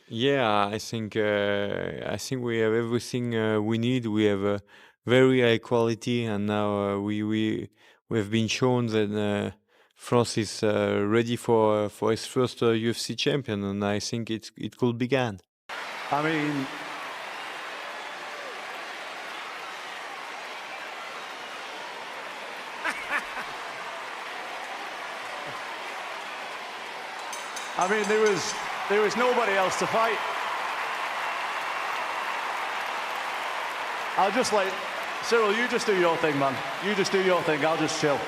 Yeah, I think we have everything we need. We have very high quality, and now we have been shown that France is ready for his first UFC champion, and I think it could begin. I mean, there was nobody else to fight. I'll just like, Ciryl, you just do your thing, man. You just do your thing. I'll just chill.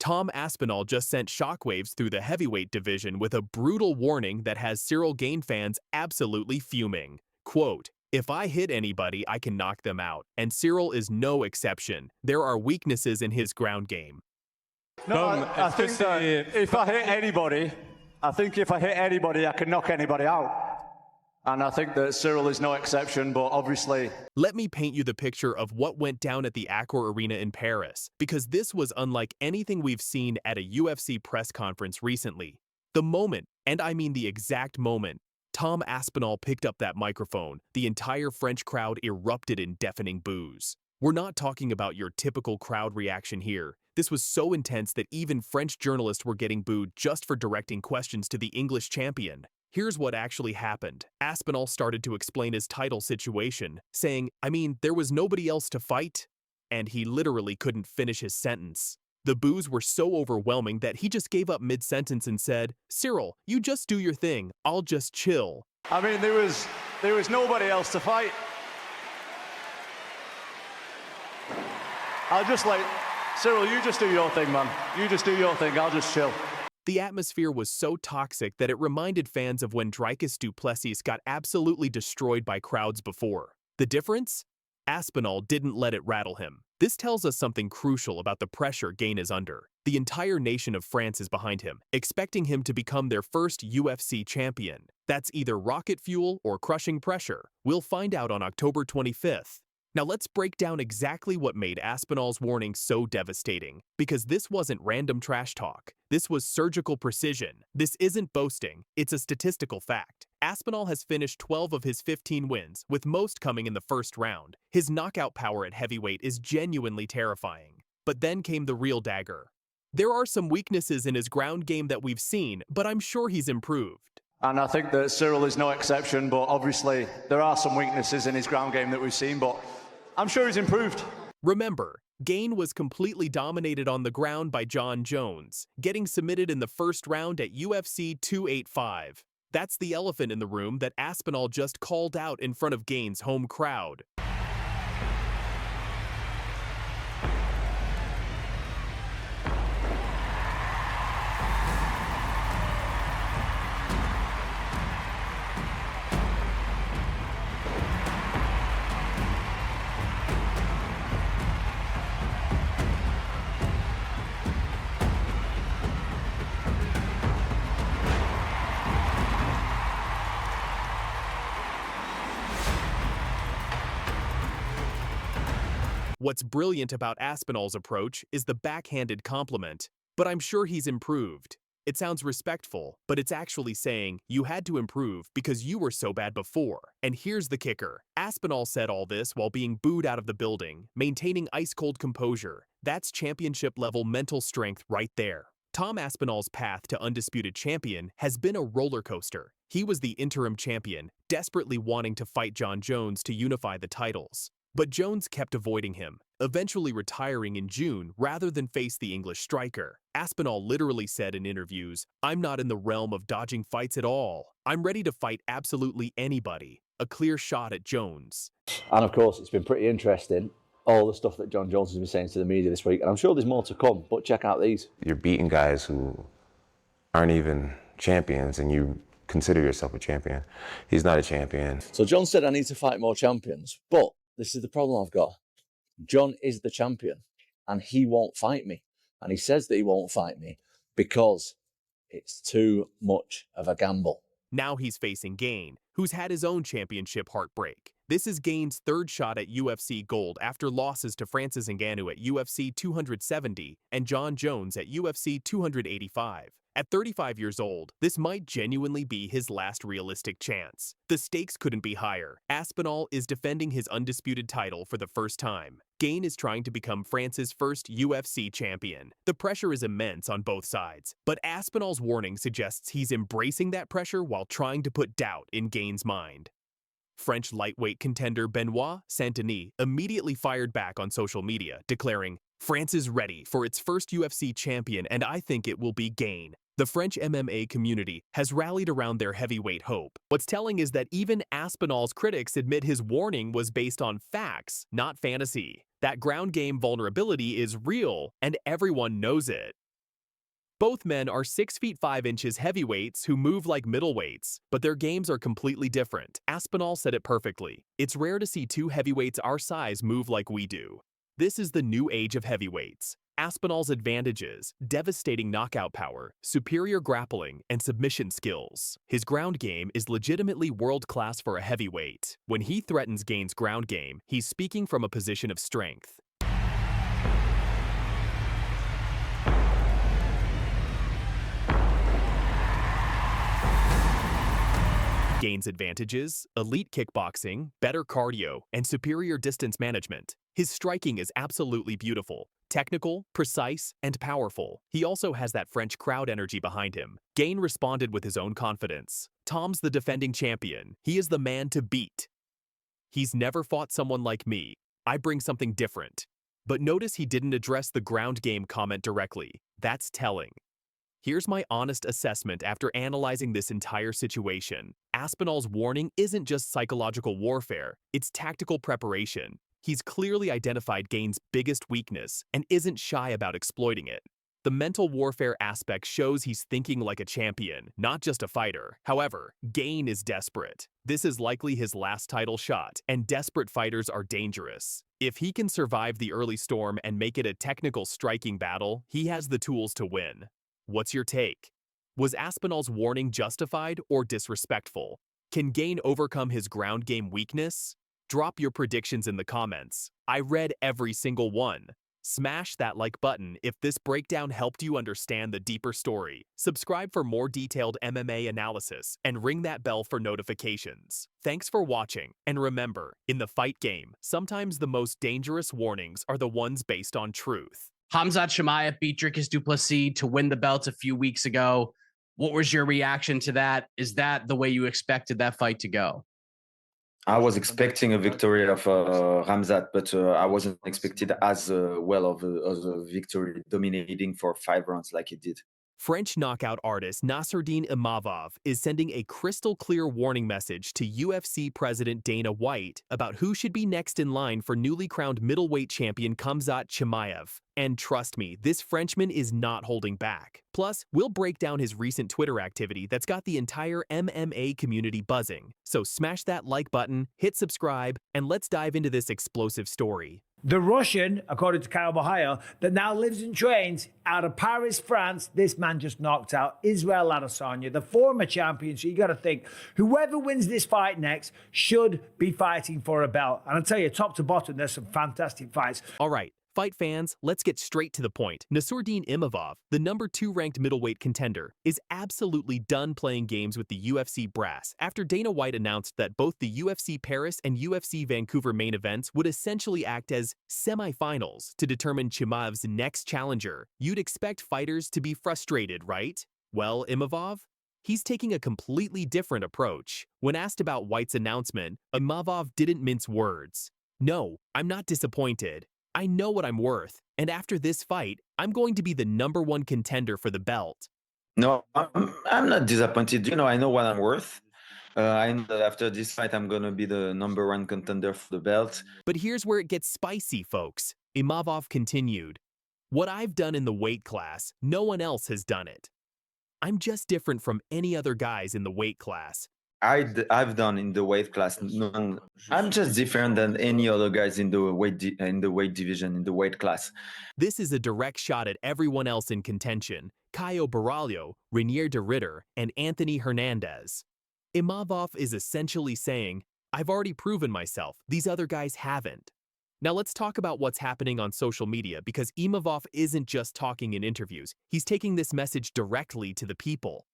Tom Aspinall just sent shockwaves through the heavyweight division with a brutal warning that has Ciryl Gane fans absolutely fuming. Quote, "If I hit anybody, I can knock them out, and Ciryl is no exception. There are weaknesses in his ground game." No, I think that if I hit anybody, I can knock anybody out. And I think that Ciryl is no exception, but obviously... Let me paint you the picture of what went down at the Accor Arena in Paris, because this was unlike anything we've seen at a UFC press conference recently. The moment, and I mean the exact moment, Tom Aspinall picked up that microphone, the entire French crowd erupted in deafening boos. We're not talking about your typical crowd reaction here. This was so intense that even French journalists were getting booed just for directing questions to the English champion. Here's what actually happened. Aspinall started to explain his title situation, saying, there was nobody else to fight, and he literally couldn't finish his sentence. The boos were so overwhelming that he just gave up mid-sentence and said, "Ciryl, you just do your thing, I'll just chill." There was nobody else to fight. I'll just like, Ciryl, you just do your thing, man. You just do your thing, I'll just chill. The atmosphere was so toxic that it reminded fans of when Dricus du Plessis got absolutely destroyed by crowds before. The difference? Aspinall didn't let it rattle him. This tells us something crucial about the pressure Gane is under. The entire nation of France is behind him, expecting him to become their first UFC champion. That's either rocket fuel or crushing pressure. We'll find out on October 25th. Now let's break down exactly what made Aspinall's warning so devastating, because this wasn't random trash talk. This was surgical precision. This isn't boasting, it's a statistical fact. Aspinall has finished 12 of his 15 wins, with most coming in the first round. His knockout power at heavyweight is genuinely terrifying. But then came the real dagger. There are some weaknesses in his ground game that we've seen, but I'm sure he's improved. And I think that Ciryl is no exception, but obviously there are some weaknesses in his ground game that we've seen, but I'm sure he's improved. Remember, Gane was completely dominated on the ground by Jon Jones, getting submitted in the first round at UFC 285. That's the elephant in the room that Aspinall just called out in front of Gane's home crowd. What's brilliant about Aspinall's approach is the backhanded compliment, but I'm sure he's improved. It sounds respectful, but it's actually saying you had to improve because you were so bad before. And here's the kicker. Aspinall said all this while being booed out of the building, maintaining ice-cold composure. That's championship-level mental strength right there. Tom Aspinall's path to undisputed champion has been a roller coaster. He was the interim champion, desperately wanting to fight Jon Jones to unify the titles. But Jones kept avoiding him, eventually retiring in June rather than face the English striker. Aspinall literally said in interviews, "I'm not in the realm of dodging fights at all. I'm ready to fight absolutely anybody." A clear shot at Jones. And of course, it's been pretty interesting, all the stuff that Jon Jones has been saying to the media this week, and I'm sure there's more to come, but check out these. You're beating guys who aren't even champions, and you consider yourself a champion. He's not a champion. So Jon said, I need to fight more champions. But this is the problem I've got. Jon is the champion and he won't fight me. And he says that he won't fight me because it's too much of a gamble. Now he's facing Gane, who's had his own championship heartbreak. This is Gane's third shot at UFC gold after losses to Francis Ngannou at UFC 270 and Jon Jones at UFC 285. At 35 years old, this might genuinely be his last realistic chance. The stakes couldn't be higher. Aspinall is defending his undisputed title for the first time. Gane is trying to become France's first UFC champion. The pressure is immense on both sides, but Aspinall's warning suggests he's embracing that pressure while trying to put doubt in Gane's mind. French lightweight contender Benoit Saint-Denis immediately fired back on social media, declaring, "France is ready for its first UFC champion, and I think it will be Gane." The French MMA community has rallied around their heavyweight hope. What's telling is that even Aspinall's critics admit his warning was based on facts, not fantasy. That ground game vulnerability is real, and everyone knows it. Both men are 6 feet 5 inches heavyweights who move like middleweights, but their games are completely different. Aspinall said it perfectly. It's rare to see two heavyweights our size move like we do. This is the new age of heavyweights. Aspinall's advantages: devastating knockout power, superior grappling, and submission skills. His ground game is legitimately world-class for a heavyweight. When he threatens Gane's ground game, he's speaking from a position of strength. Gane's advantages: elite kickboxing, better cardio, and superior distance management. His striking is absolutely beautiful, technical, precise, and powerful. He also has that French crowd energy behind him. Gane responded with his own confidence. "Tom's the defending champion. He is the man to beat. He's never fought someone like me. I bring something different." But notice he didn't address the ground game comment directly. That's telling. Here's my honest assessment after analyzing this entire situation. Aspinall's warning isn't just psychological warfare, it's tactical preparation. He's clearly identified Gane's biggest weakness and isn't shy about exploiting it. The mental warfare aspect shows he's thinking like a champion, not just a fighter. However, Gane is desperate. This is likely his last title shot, and desperate fighters are dangerous. If he can survive the early storm and make it a technical striking battle, he has the tools to win. What's your take? Was Aspinall's warning justified or disrespectful? Can Gane overcome his ground game weakness? Drop your predictions in the comments. I read every single one. Smash that like button if this breakdown helped you understand the deeper story. Subscribe for more detailed MMA analysis and ring that bell for notifications. Thanks for watching, and remember, in the fight game, sometimes the most dangerous warnings are the ones based on truth. Khamzat Chimaev beat Dricus du Plessis to win the belt a few weeks ago. What was your reaction to that? Is that the way you expected that fight to go? I was expecting a victory of Khamzat, but I wasn't expected as well of a victory, dominating for 5 rounds like he did. French knockout artist Nassourdine Imavov is sending a crystal-clear warning message to UFC President Dana White about who should be next in line for newly crowned middleweight champion Khamzat Chimaev. And trust me, this Frenchman is not holding back. Plus, we'll break down his recent Twitter activity that's got the entire MMA community buzzing. So smash that like button, hit subscribe, and let's dive into this explosive story. The Russian, according to Kyle Bahia, that now lives and trains out of Paris, France, this man just knocked out Israel Adesanya, the former champion. So you got to think, whoever wins this fight next should be fighting for a belt. And I'll tell you, top to bottom, there's some fantastic fights. All right, fight fans, let's get straight to the point. Nassourdine Imavov, the #2 ranked middleweight contender, is absolutely done playing games with the UFC brass after Dana White announced that both the UFC Paris and UFC Vancouver main events would essentially act as semifinals to determine Chimaev's next challenger. You'd expect fighters to be frustrated, right? Well, Imavov? He's taking a completely different approach. When asked about White's announcement, Imavov didn't mince words. "No, I'm not disappointed. I know what I'm worth, and after this fight, I'm going to be the #1 contender for the belt." No, I'm not disappointed. You know, I know what I'm worth. I know that after this fight, I'm going to be the #1 contender for the belt. But here's where it gets spicy, folks. Imavov continued, "What I've done in the weight class, no one else has done it." I'm just different from any other guys in the weight class. I've done in the weight class. No, I'm just different than any other guys in the weight division, in the weight class. This is a direct shot at everyone else in contention: Caio Borralho, Renier de Ridder, and Anthony Hernandez. Imavov is essentially saying, I've already proven myself, these other guys haven't. Now let's talk about what's happening on social media, because Imavov isn't just talking in interviews, he's taking this message directly to the people.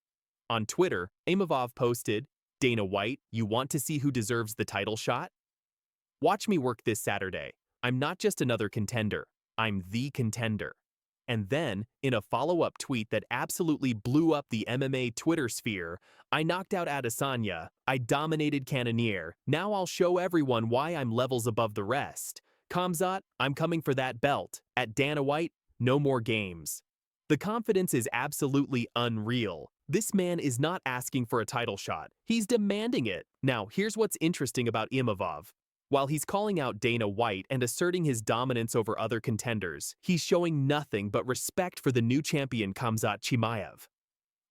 On Twitter, Imavov posted, Dana White, you want to see who deserves the title shot? Watch me work this Saturday. I'm not just another contender, I'm the contender. And then, in a follow-up tweet that absolutely blew up the MMA Twitter sphere, I knocked out Adesanya, I dominated Cannonier, now I'll show everyone why I'm levels above the rest. Khamzat, I'm coming for that belt. At Dana White, no more games. The confidence is absolutely unreal. This man is not asking for a title shot, he's demanding it. Now, here's what's interesting about Imavov. While he's calling out Dana White and asserting his dominance over other contenders, he's showing nothing but respect for the new champion Khamzat Chimaev.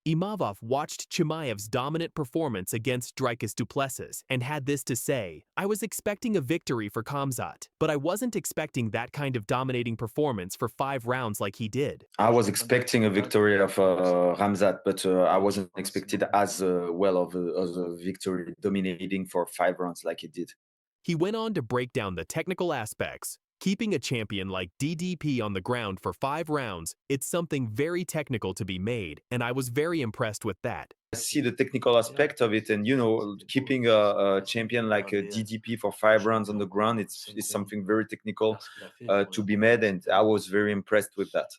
Imavov watched Chimaev's dominant performance against Dricus du Plessis and had this to say, I was expecting a victory for Khamzat, but I wasn't expecting that kind of dominating performance for 5 rounds like he did. I was expecting a victory of Ramzat, but I wasn't expected as well of a victory dominating for 5 rounds like he did. He went on to break down the technical aspects. Keeping a champion like DDP on the ground for 5 rounds, it's something very technical to be made, and I was very impressed with that. I see the technical aspect of it, and keeping a champion like a DDP for 5 rounds on the ground, it's something very technical to be made, and I was very impressed with that.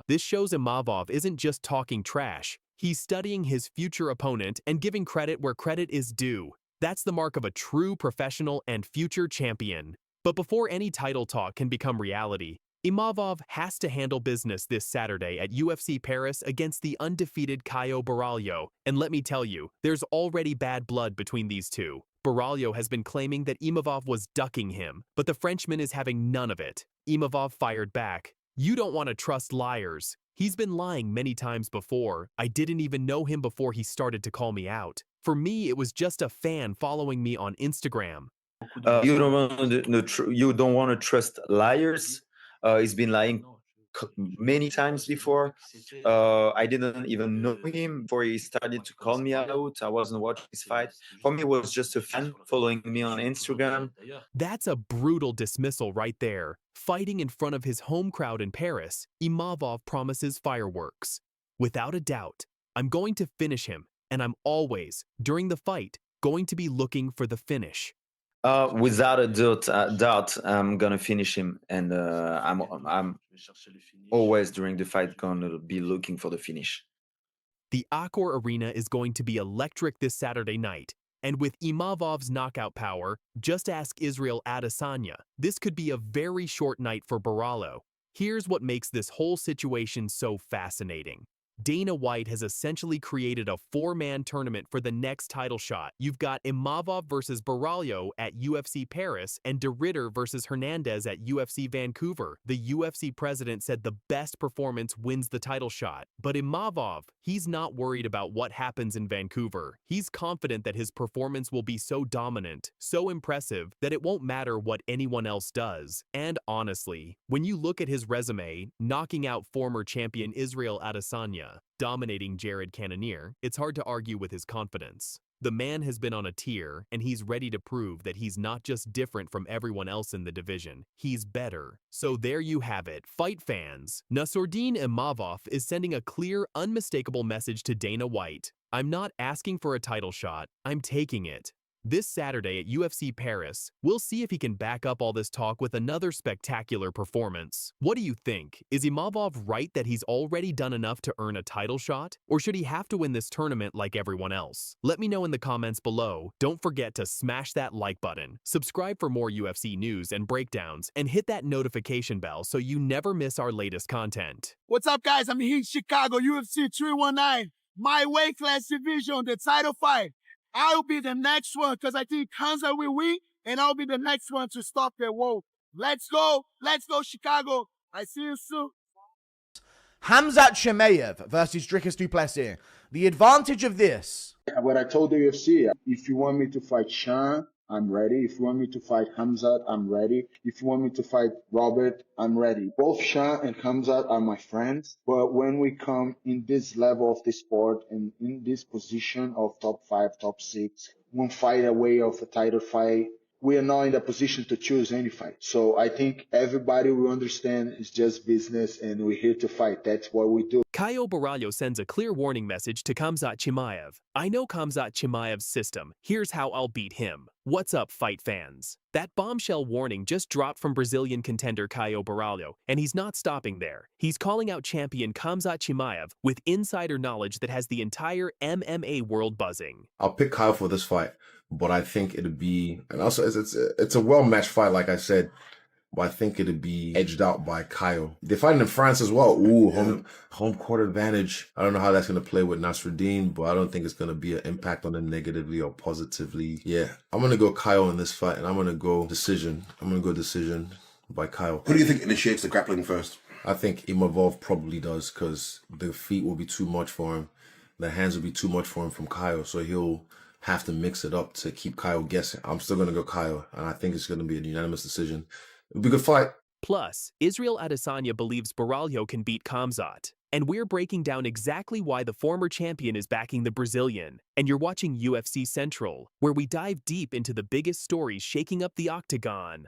This shows Imavov isn't just talking trash, he's studying his future opponent and giving credit where credit is due. That's the mark of a true professional and future champion. But before any title talk can become reality, Imavov has to handle business this Saturday at UFC Paris against the undefeated Caio Borralho. And let me tell you, there's already bad blood between these two. Borralho has been claiming that Imavov was ducking him, but the Frenchman is having none of it. Imavov fired back. You don't want to trust liars. He's been lying many times before. I didn't even know him before he started to call me out. For me, it was just a fan following me on Instagram. You don't want to trust liars. He's been lying many times before. I didn't even know him before he started to call me out. I wasn't watching his fight. For me, it was just a fan following me on Instagram. That's a brutal dismissal right there. Fighting in front of his home crowd in Paris, Imavov promises fireworks. Without a doubt, I'm going to finish him, and I'm always, during the fight, going to be looking for the finish. Without a doubt, I'm gonna finish him, and I'm always during the fight gonna be looking for the finish. The Accor Arena is going to be electric this Saturday night, and with Imavov's knockout power, just ask Ciryl Adesanya, this could be a very short night for Borralho. Here's what makes this whole situation so fascinating. Dana White has essentially created a 4-man tournament for the next title shot. You've got Imavov versus Borralho at UFC Paris and de Ridder versus Hernandez at UFC Vancouver. The UFC president said the best performance wins the title shot. But Imavov, he's not worried about what happens in Vancouver. He's confident that his performance will be so dominant, so impressive, that it won't matter what anyone else does. And honestly, when you look at his resume, knocking out former champion Ciryl Adesanya, dominating Jared Cannonier, it's hard to argue with his confidence. The man has been on a tear, and he's ready to prove that he's not just different from everyone else in the division, he's better. So there you have it, fight fans. Nassourdine Imavov is sending a clear, unmistakable message to Dana White. I'm not asking for a title shot, I'm taking it. This Saturday at UFC Paris, we'll see if he can back up all this talk with another spectacular performance. What do you think? Is Imavov right that he's already done enough to earn a title shot? Or should he have to win this tournament like everyone else? Let me know in the comments below. Don't forget to smash that like button, subscribe for more UFC news and breakdowns, and hit that notification bell so you never miss our latest content. What's up, guys? I'm here in Chicago, UFC 319. My weight class division, the title fight. I'll be the next one because I think Khamzat will win, and I'll be the next one to stop the war. Let's go, Chicago. I see you soon. Khamzat Chimaev versus Dricus du Plessis. The advantage of this. What I told the UFC, if you want me to fight Sean, I'm ready. If you want me to fight Hamzat, I'm ready. If you want me to fight Robert, I'm ready. Both Sean and Hamzat are my friends. But when we come in this level of the sport and in this position of top 5, top 6, one fight away of a title fight, we are not in the position to choose any fight. So I think everybody will understand it's just business and we're here to fight. That's what we do. Caio Borralho sends a clear warning message to Khamzat Chimaev. I know Khamzat Chimaev's system. Here's how I'll beat him. What's up, fight fans? That bombshell warning just dropped from Brazilian contender Caio Borralho, and he's not stopping there. He's calling out champion Khamzat Chimaev with insider knowledge that has the entire MMA world buzzing. I'll pick Kyle for this fight, but I think it'd be, and also it's a well-matched fight, like I said, but I think it'd be edged out by Kyle. They're fighting in France as well. Ooh, home court advantage. I don't know how that's going to play with Nasruddin, but I don't think it's going to be an impact on them negatively or positively. Yeah, I'm going to go Kyle in this fight, and I'm going to go decision. I'm going to go decision by Kyle. Who do you think initiates the grappling first? I think Imavov probably does, because the feet will be too much for him. The hands will be too much for him from Kyle, so he'll have to mix it up to keep Kyle guessing. I'm still going to go Kyle, and I think it's going to be a unanimous decision. It'll be a good fight. Plus, Ciryl Adesanya believes Borralho can beat Khamzat. And we're breaking down exactly why the former champion is backing the Brazilian. And you're watching UFC Central, where we dive deep into the biggest stories shaking up the octagon.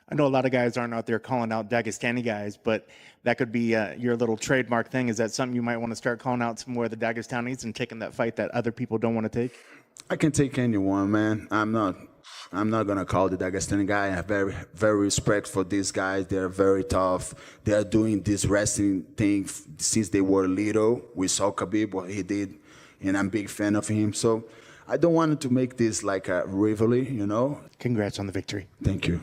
I know a lot of guys aren't out there calling out Dagestani guys, but that could be your little trademark thing. Is that something you might want to start calling out some more of the Dagestanis and taking that fight that other people don't want to take? I can take anyone, man. I'm not gonna call the Dagestani guy. I have very respect for these guys. They're very tough. They are doing this wrestling thing since they were little. We saw Khabib, what he did, and I'm a big fan of him. So I don't want to make this like a rivalry, you know? Congrats on the victory. Thank you.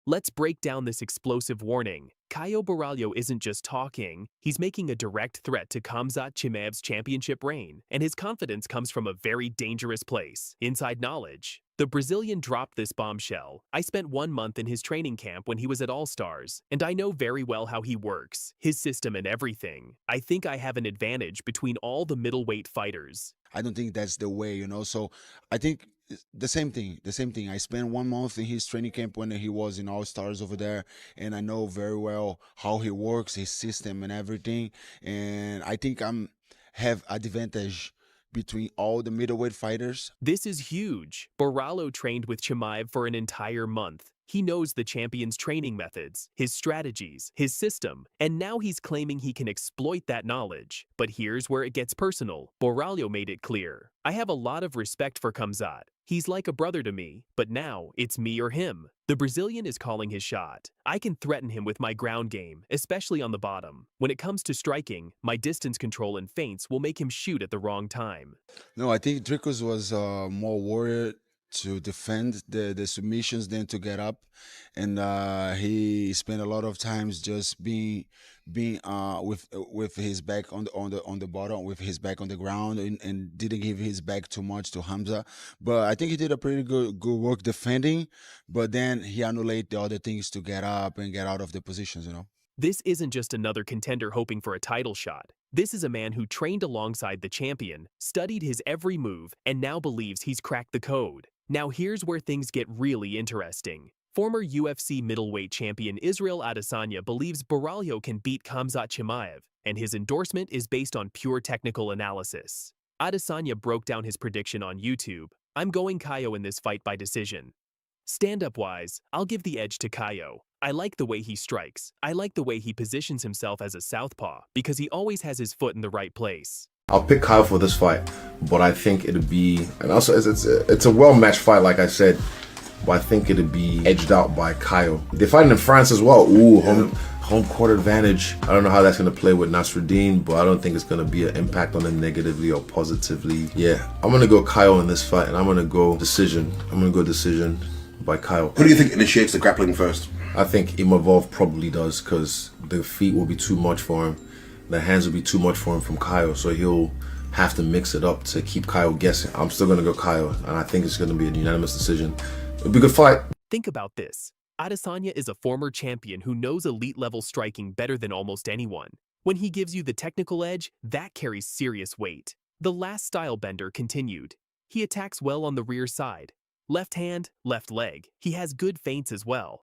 Let's break down this explosive warning. Caio Borralho isn't just talking, he's making a direct threat to Khamzat Chimaev's championship reign, and his confidence comes from a very dangerous place, inside knowledge. The Brazilian dropped this bombshell. I spent 1 month in his training camp when he was at All Stars, and I know very well how he works, his system and everything. I think I have an advantage between all the middleweight fighters. I don't think that's the way, you know? So I think the same thing. I spent 1 month in his training camp when he was in All Stars over there, and I know very well how he works, his system and everything. And I think have advantage between all the middleweight fighters. This is huge. Borralho trained with Chimaev for an entire month. He knows the champion's training methods, his strategies, his system, and now he's claiming he can exploit that knowledge. But here's where it gets personal. Borralho made it clear. I have a lot of respect for Khamzat. He's like a brother to me, but now it's me or him. The Brazilian is calling his shot. I can threaten him with my ground game, especially on the bottom. When it comes to striking, my distance control and feints will make him shoot at the wrong time. No, I think Dricus was more worried to defend the submissions than to get up, and he spent a lot of times just being with his back on the bottom, with his back on the ground, and didn't give his back too much to Hamza. But I think he did a pretty good work defending, but then he annullated the other things to get up and get out of the positions, you know. This isn't just another contender hoping for a title shot. This is a man who trained alongside the champion, studied his every move, and now believes he's cracked the code. Now here's where things get really interesting. Former UFC middleweight champion Ciryl Adesanya believes Borralho can beat Khamzat Chimaev, and his endorsement is based on pure technical analysis. Adesanya broke down his prediction on YouTube. I'm going Caio in this fight by decision. Stand-up-wise, I'll give the edge to Caio. I like the way he strikes. I like the way he positions himself as a southpaw, because he always has his foot in the right place. I'll pick Kyle for this fight, but I think it'd be, and also it's a well-matched fight, like I said, but I think it'd be edged out by Kyle. They're fighting in France as well. Ooh, home court advantage. I don't know how that's going to play with Nasruddin, but I don't think it's going to be an impact on them negatively or positively. Yeah, I'm going to go Kyle in this fight, and I'm going to go decision. I'm going to go decision by Kyle. Who do you think initiates the grappling first? I think Imavov probably does, because the feet will be too much for him. The hands will be too much for him from Kyle, so he'll have to mix it up to keep Kyle guessing. I'm still going to go Kyle, and I think it's going to be a unanimous decision. It'll be a good fight. Think about this. Adesanya is a former champion who knows elite-level striking better than almost anyone. When he gives you the technical edge, that carries serious weight. The last style bender continued. He attacks well on the rear side. Left hand, left leg. He has good feints as well.